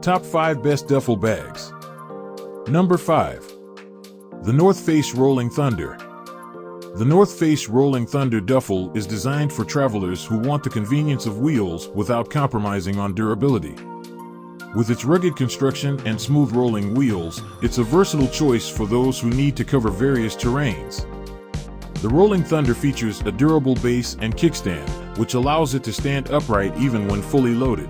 Top 5 Best Duffel Bags. Number 5. The North Face Rolling Thunder. The North Face Rolling Thunder Duffel is designed for travelers who want the convenience of wheels without compromising on durability. With its rugged construction and smooth rolling wheels, it's a versatile choice for those who need to cover various terrains. The Rolling Thunder features a durable base and kickstand, which allows it to stand upright even when fully loaded.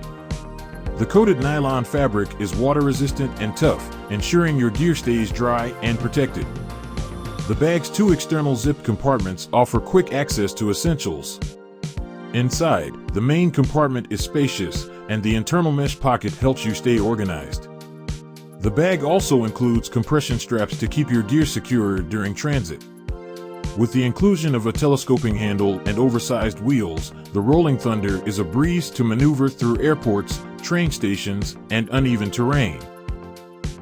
The coated nylon fabric is water-resistant and tough, ensuring your gear stays dry and protected. The bag's 2 external zip compartments offer quick access to essentials. Inside, the main compartment is spacious, and the internal mesh pocket helps you stay organized. The bag also includes compression straps to keep your gear secure during transit. With the inclusion of a telescoping handle and oversized wheels, the Rolling Thunder is a breeze to maneuver through airports, train stations, and uneven terrain.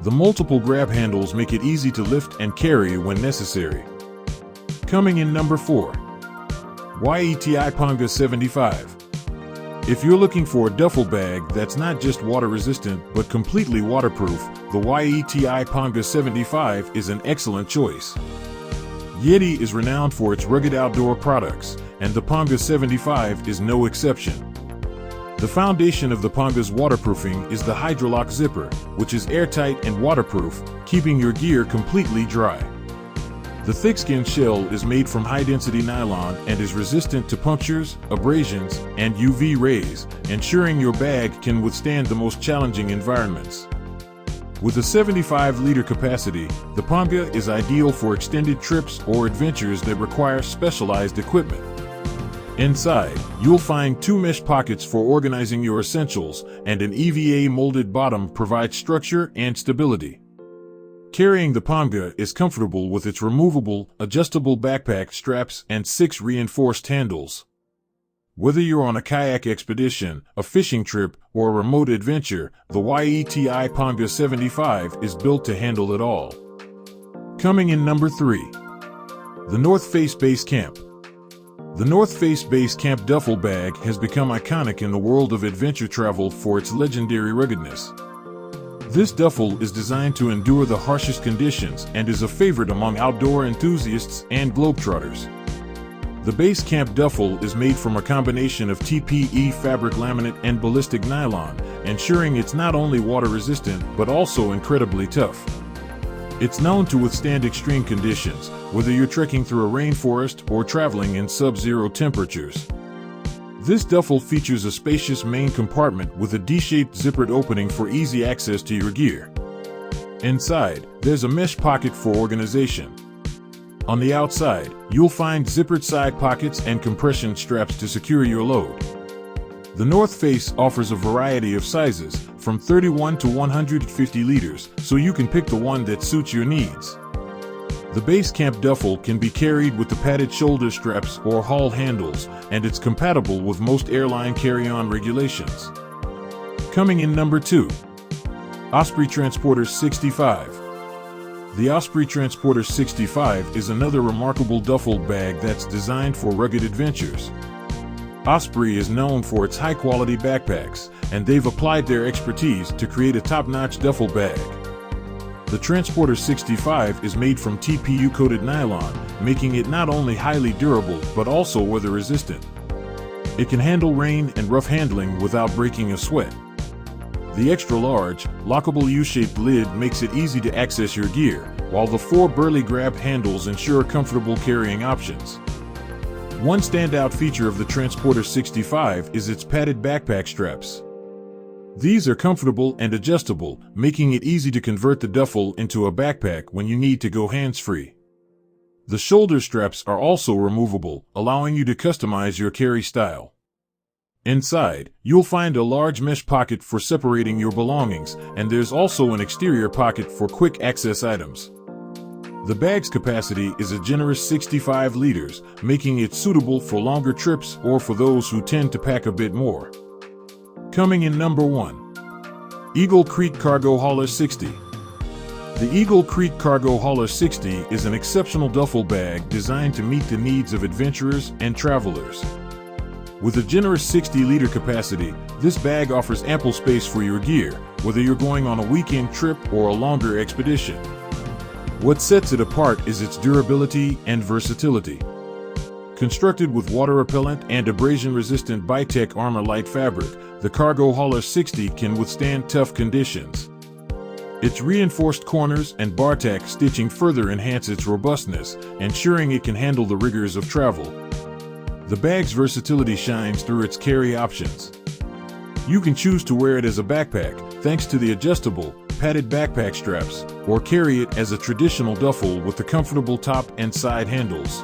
The multiple grab handles make it easy to lift and carry when necessary. Coming in number 4. YETI Panga 75. If you're looking for a duffel bag that's not just water-resistant but completely waterproof, the YETI Panga 75 is an excellent choice. YETI is renowned for its rugged outdoor products, and the Panga 75 is no exception. The foundation of the Panga's waterproofing is the Hydrolock zipper, which is airtight and waterproof, keeping your gear completely dry. The thick-skin shell is made from high-density nylon and is resistant to punctures, abrasions, and UV rays, ensuring your bag can withstand the most challenging environments. With a 75-liter capacity, the Panga is ideal for extended trips or adventures that require specialized equipment. Inside, you'll find 2 mesh pockets for organizing your essentials, and an EVA molded bottom provides structure and stability. Carrying the Panga is comfortable with its removable, adjustable backpack straps and 6 reinforced handles. Whether you're on a kayak expedition, a fishing trip, or a remote adventure, the YETI Panga 75 is built to handle it all. Coming in number 3. The North Face Base Camp. The North Face Base Camp duffel bag has become iconic in the world of adventure travel for its legendary ruggedness. This duffel is designed to endure the harshest conditions and is a favorite among outdoor enthusiasts and globetrotters. The Base Camp duffel is made from a combination of TPE fabric laminate and ballistic nylon, ensuring it's not only water-resistant but also incredibly tough. It's known to withstand extreme conditions, whether you're trekking through a rainforest or traveling in sub-zero temperatures. This duffel features a spacious main compartment with a D-shaped zippered opening for easy access to your gear. Inside, there's a mesh pocket for organization. On the outside, you'll find zippered side pockets and compression straps to secure your load. The North Face offers a variety of sizes, from 31 to 150 liters, so you can pick the one that suits your needs. The Base Camp duffel can be carried with the padded shoulder straps or haul handles, and it's compatible with most airline carry-on regulations. Coming in number 2. Osprey Transporter 65. The Osprey Transporter 65 is another remarkable duffel bag that's designed for rugged adventures. Osprey is known for its high-quality backpacks, and they've applied their expertise to create a top-notch duffel bag. The Transporter 65 is made from TPU-coated nylon, making it not only highly durable but also weather-resistant. It can handle rain and rough handling without breaking a sweat. The extra-large, lockable U-shaped lid makes it easy to access your gear, while the 4 burly grab handles ensure comfortable carrying options. One standout feature of the Transporter 65 is its padded backpack straps. These are comfortable and adjustable, making it easy to convert the duffel into a backpack when you need to go hands-free. The shoulder straps are also removable, allowing you to customize your carry style. Inside, you'll find a large mesh pocket for separating your belongings, and there's also an exterior pocket for quick access items. The bag's capacity is a generous 65 liters, making it suitable for longer trips or for those who tend to pack a bit more. Coming in number 1. Eagle Creek Cargo Hauler 60. The Eagle Creek Cargo Hauler 60 is an exceptional duffel bag designed to meet the needs of adventurers and travelers. With a generous 60-liter capacity, this bag offers ample space for your gear, whether you're going on a weekend trip or a longer expedition. What sets it apart is its durability and versatility. Constructed with water-repellent and abrasion-resistant Bi-Tech Armor Light fabric, the Cargo Hauler 60 can withstand tough conditions. Its reinforced corners and bar tack stitching further enhance its robustness, ensuring it can handle the rigors of travel. The bag's versatility shines through its carry options. You can choose to wear it as a backpack, thanks to the adjustable, padded backpack straps, or carry it as a traditional duffel with the comfortable top and side handles.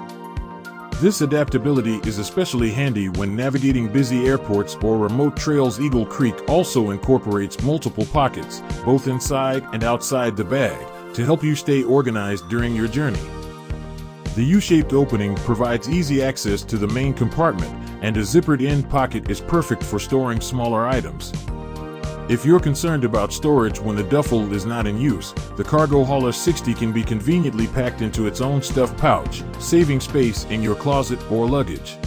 This adaptability is especially handy when navigating busy airports or remote trails. Eagle Creek also incorporates multiple pockets, both inside and outside the bag, to help you stay organized during your journey. The U-shaped opening provides easy access to the main compartment, and a zippered end pocket is perfect for storing smaller items. If you're concerned about storage when the duffel is not in use, the Cargo Hauler 60 can be conveniently packed into its own stuffed pouch, saving space in your closet or luggage.